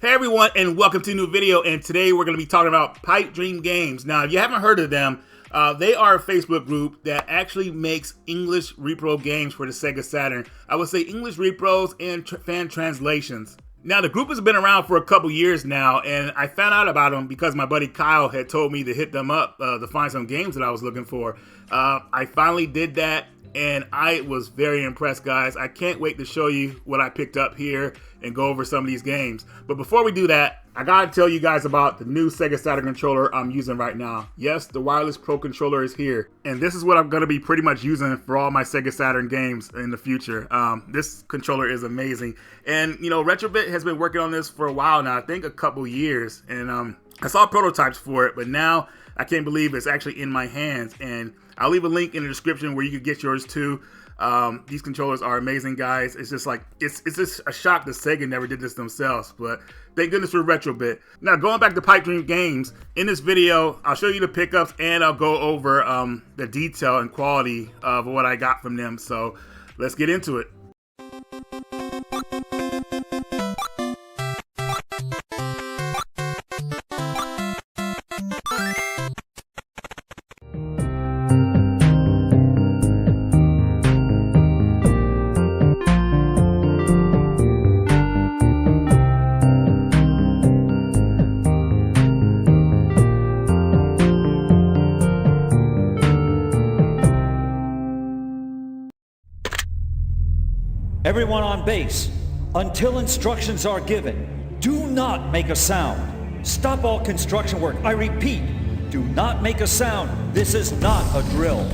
Hey everyone, and welcome to a new video. And today we're going to be talking about Pipe Dream Games. Now, if you haven't heard of them, they are a Facebook group that actually makes English repro games for the Sega Saturn. I would say English repros and fan translations. Now, the group has been around for a couple years now, and I found out about them because my buddy Kyle had told me to hit them up to find some games that I was looking for. I finally did that, and I was very impressed, guys. I can't wait to show you what I picked up here and go over some of these games. But before we do that, I gotta tell you guys about the new Sega Saturn controller I'm using right now. Yes, the Wireless Pro controller is here, and this is what I'm gonna be pretty much using for all my Sega Saturn games in the future. This controller is amazing, and you know, Retrobit has been working on this for a while now. I think a couple years, and I saw prototypes for it, but now I can't believe it's actually in my hands. And I'll leave a link in the description where you can get yours too. These controllers are amazing, guys. It's just like, it's just a shock that Sega never did this themselves, but thank goodness for Retrobit. Now, going back to Pipe Dream Games, in this video, I'll show you the pickups and I'll go over the detail and quality of what I got from them. So let's get into it. Everyone on base, until instructions are given, do not make a sound. Stop all construction work. I repeat, do not make a sound. This is not a drill.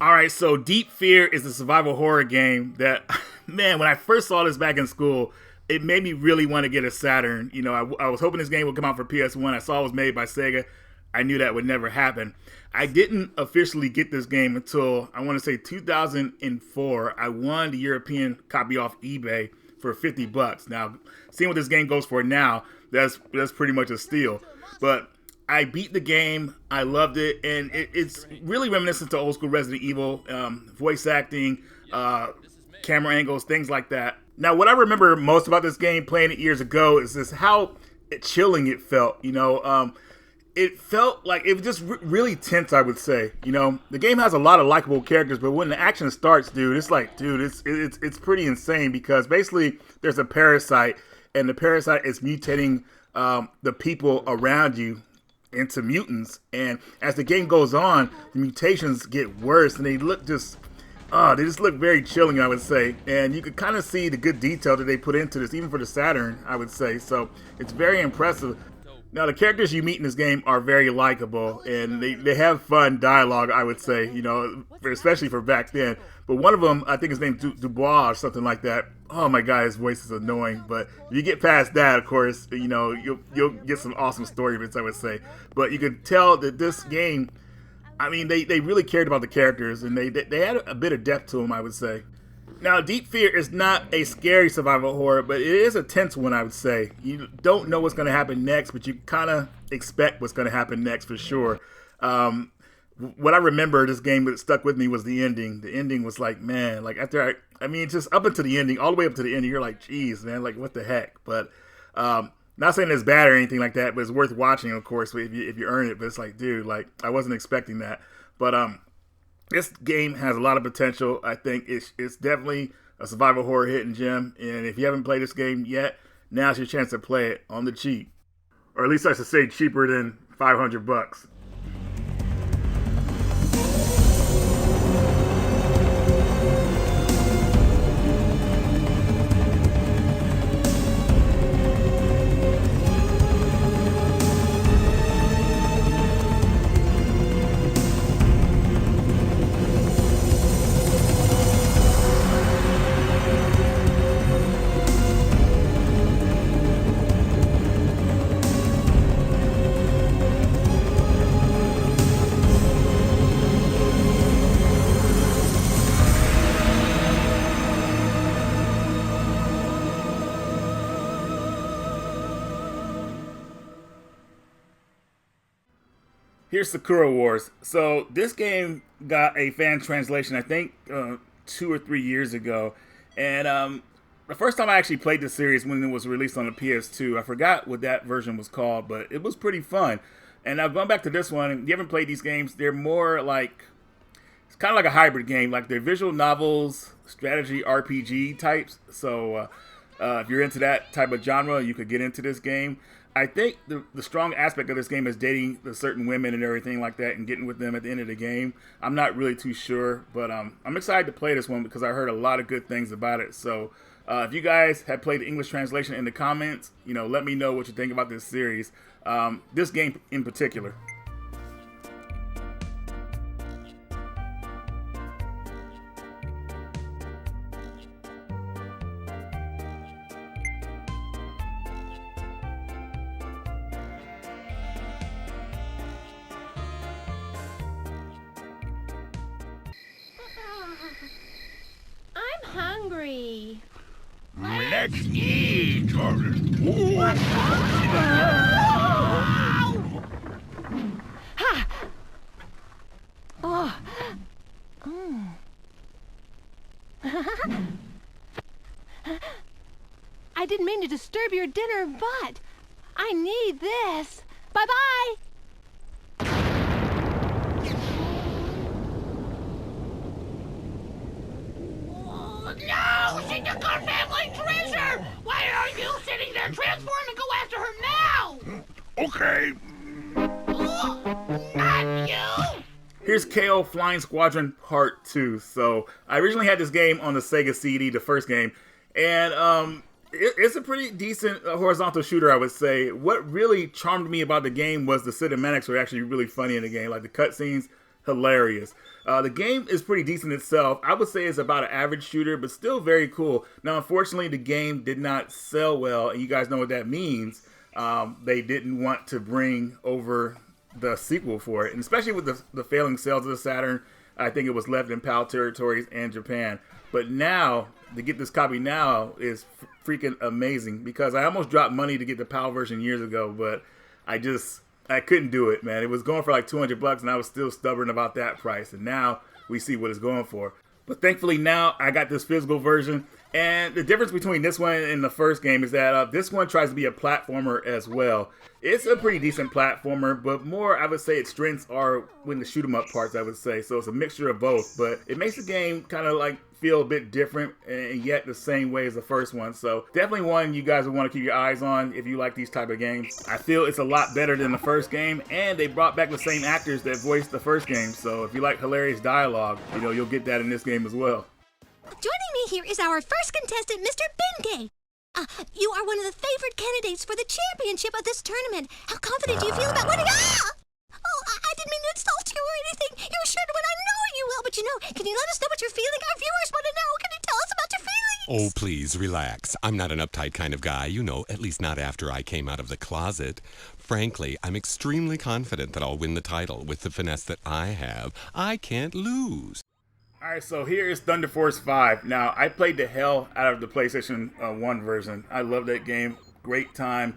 Alright, so Deep Fear is a survival horror game that, man, when I first saw this back in school, it made me really want to get a Saturn. You know, I was hoping this game would come out for PS1. I saw it was made by Sega. I knew that would never happen. I didn't officially get this game until, I want to say 2004. I won the European copy off eBay for 50 bucks. Now, seeing what this game goes for now, that's pretty much a steal. But I beat the game, I loved it, and it's really reminiscent to old school Resident Evil, voice acting, camera angles, things like that. Now, what I remember most about this game, playing it years ago, is just how chilling it felt, you know. It felt like it was just really tense, I would say. You know, the game has a lot of likable characters, but when the action starts, dude, it's like, dude, it's pretty insane, because basically there's a parasite, and the parasite is mutating the people around you into mutants. And as the game goes on, the mutations get worse, and they look just, they just look very chilling, I would say. And you could kind of see the good detail that they put into this, even for the Saturn, I would say. So it's very impressive. Now, the characters you meet in this game are very likable, and they have fun dialogue, I would say, you know, especially for back then. But one of them, I think his name's Dubois or something like that. Oh my god, his voice is annoying. But if you get past that, of course, you know, you'll get some awesome story bits, I would say. But you can tell that this game, I mean, they really cared about the characters, and they had a bit of depth to them, I would say. Now, Deep Fear is not a scary survival horror, but it is a tense one, I would say. You don't know what's going to happen next, but you kind of expect what's going to happen next for sure. What I remember this game that stuck with me was the ending. The ending was like, man, like after I mean, just up until the ending, all the way up to the ending, you're like, geez, man, like what the heck? But not saying it's bad or anything like that, but it's worth watching, of course, if you earn it. But it's like, dude, like I wasn't expecting that. But this game has a lot of potential. I think it's definitely a survival horror hidden gem. And if you haven't played this game yet, now's your chance to play it on the cheap. Or at least I should say cheaper than 500 bucks. Here's Sakura Wars. So this game got a fan translation, I think 2 or 3 years ago, and The first time I actually played the series when it was released on the PS2, I forgot what that version was called, but it was pretty fun. And now going back to this one, if you haven't played these games, they're more like, it's kind of like a hybrid game. Like they're visual novels, strategy RPG types. So if you're into that type of genre, you could get into this game. I think the strong aspect of this game is dating the certain women and everything like that and getting with them at the end of the game. I'm not really too sure, but I'm excited to play this one because I heard a lot of good things about it. So if you guys have played the English translation in the comments, let me know what you think about this series. This game in particular. I'm hungry. Let's eat. Oh. I didn't mean to disturb your dinner, but I need this. Bye-bye. No! She took our family treasure! Why are you sitting there? Transform and go after her now! Okay. Not you! Here's KO Flying Squadron Part 2. So I originally had this game on the Sega CD, the first game, and it's a pretty decent horizontal shooter, I would say. What really charmed me about the game was the cinematics were actually really funny in the game, like the cutscenes, hilarious. The game is pretty decent itself. I would say it's about an average shooter, but still very cool. Now, unfortunately, the game did not sell well, and you guys know what that means. They didn't want to bring over the sequel for it, and especially with the failing sales of the Saturn, I think it was left in PAL territories and Japan. But now, to get this copy now is freaking amazing, because I almost dropped money to get the PAL version years ago, but I couldn't do it, man. It was going for like $200, and I was still stubborn about that price. And now we see what it's going for. But thankfully now I got this physical version. And the difference between this one and the first game is that this one tries to be a platformer as well. It's a pretty decent platformer, but more, I would say, its strengths are when the shoot 'em up parts, I would say. So it's a mixture of both. But it makes the game kind of like feel a bit different and yet the same way as the first one. So definitely one you guys would want to keep your eyes on if you like these type of games. I feel it's a lot better than the first game, and they brought back the same actors that voiced the first game. So if you like hilarious dialogue, you'll get that in this game as well. Joining me here is our first contestant, Mr. Bengay. You are one of the favored candidates for the championship of this tournament. How confident do you feel about winning? Oh, I didn't mean to insult you or anything. You're sure when I know you will, but can you let us know what you're feeling? Our viewers want to know. Can you tell us about your feelings? Oh, please, relax. I'm not an uptight kind of guy, at least not after I came out of the closet. Frankly, I'm extremely confident that I'll win the title with the finesse that I have. I can't lose. Alright, so here is Thunder Force 5. Now, I played the hell out of the PlayStation 1 version. I love that game. Great time.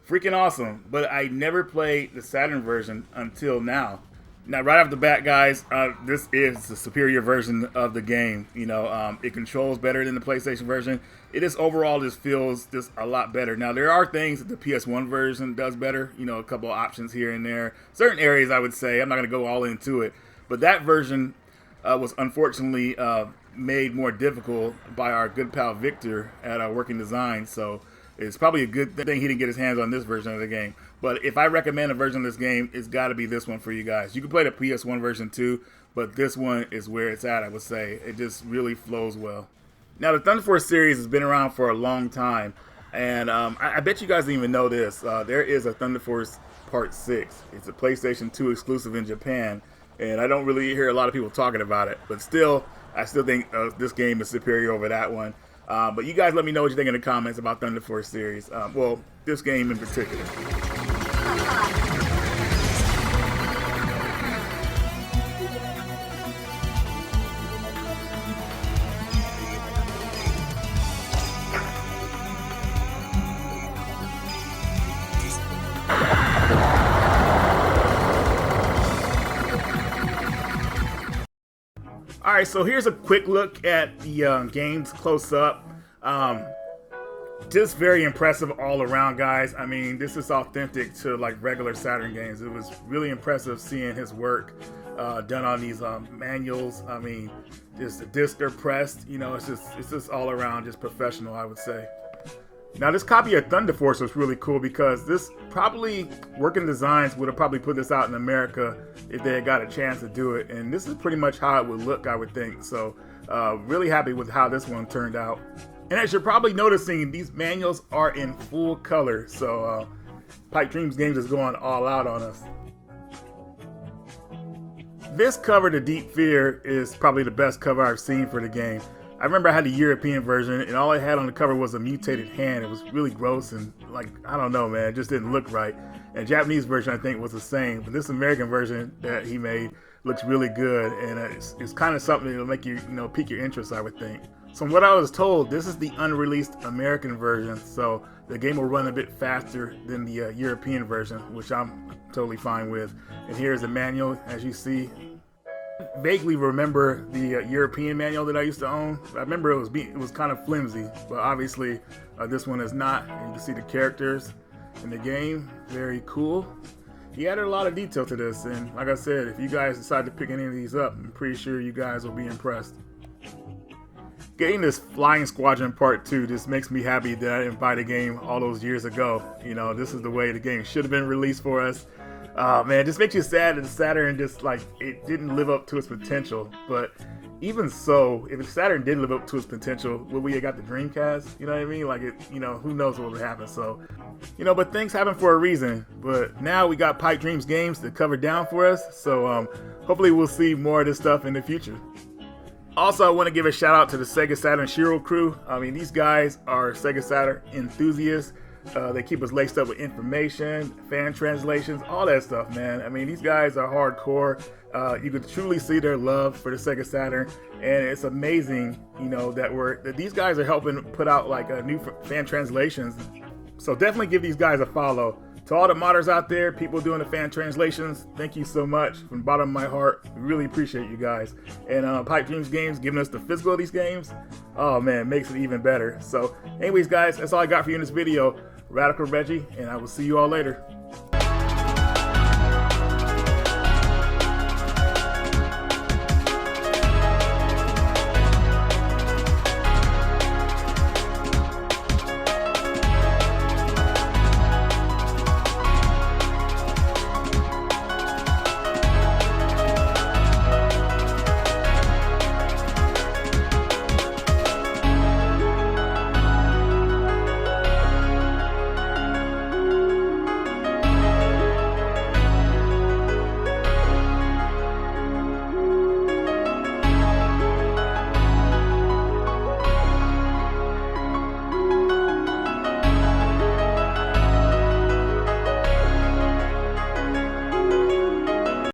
Freaking awesome. But I never played the Saturn version until now. Now, right off the bat, guys, this is the superior version of the game. It controls better than the PlayStation version. It just overall just feels just a lot better. Now, there are things that the PS1 version does better. A couple of options here and there. Certain areas, I would say. I'm not going to go all into it. But that version was unfortunately made more difficult by our good pal Victor at Working Design. So it's probably a good thing he didn't get his hands on this version of the game. But if I recommend a version of this game, it's got to be this one for you guys. You can play the PS1 version too, but this one is where it's at, I would say. It just really flows well. Now, the Thunder Force series has been around for a long time, and I bet you guys didn't even know this. There is a Thunder Force Part 6. It's a PlayStation 2 exclusive in Japan, and I don't really hear a lot of people talking about it. But still, I still think this game is superior over that one. But you guys let me know what you think in the comments about Thunder Force series. Well, this game in particular. Alright, so here's a quick look at the games close up. Just very impressive all around, guys. I mean, this is authentic to like regular Saturn games. It was really impressive seeing his work done on these manuals. I mean, just the discs are pressed. You know, it's just all around just professional, I would say. Now, this copy of Thunder Force was really cool because this probably Working Designs would have probably put this out in America if they had got a chance to do it. And this is pretty much how it would look, I would think. So really happy with how this one turned out. And as you're probably noticing, these manuals are in full color. So Pipe Dreams Games is going all out on us. This cover, The Deep Fear, is probably the best cover I've seen for the game. I remember I had the European version, and all I had on the cover was a mutated hand. It was really gross and, like, I don't know, man, it just didn't look right. And Japanese version, I think, was the same. But this American version that he made looks really good, and it's kind of something that'll make you, pique your interest, I would think. So from what I was told, this is the unreleased American version, so the game will run a bit faster than the European version, which I'm totally fine with. And here's the manual, as you see. Vaguely remember the European manual that I used to own. I remember it was kind of flimsy, but obviously this one is not. And you can see the characters in the game, very cool. He added a lot of detail to this, and like I said, if you guys decide to pick any of these up, I'm pretty sure you guys will be impressed. Getting this Flying Squadron Part 2 just makes me happy that I didn't buy the game all those years ago. This is the way the game should have been released for us. Man, it just makes you sad that the Saturn just, it didn't live up to its potential. But even so, if the Saturn did live up to its potential, would we have got the Dreamcast? You know what I mean? Who knows what would happen. So, but things happen for a reason. But now we got Pipe Dreams Games to cover down for us. So, hopefully we'll see more of this stuff in the future. Also, I want to give a shout out to the Sega Saturn Shiro crew. I mean, these guys are Sega Saturn enthusiasts. They keep us laced up with information, fan translations, all that stuff, man. I mean, these guys are hardcore. You can truly see their love for the Sega Saturn, and it's amazing, that these guys are helping put out new fan translations. So definitely give these guys a follow. To all the modders out there, people doing the fan translations, thank you so much from the bottom of my heart. We really appreciate you guys. And Pipe Dreams Games giving us the physical of these games, oh man, makes it even better. So anyways, guys, that's all I got for you in this video. Radical Reggie, and I will see you all later.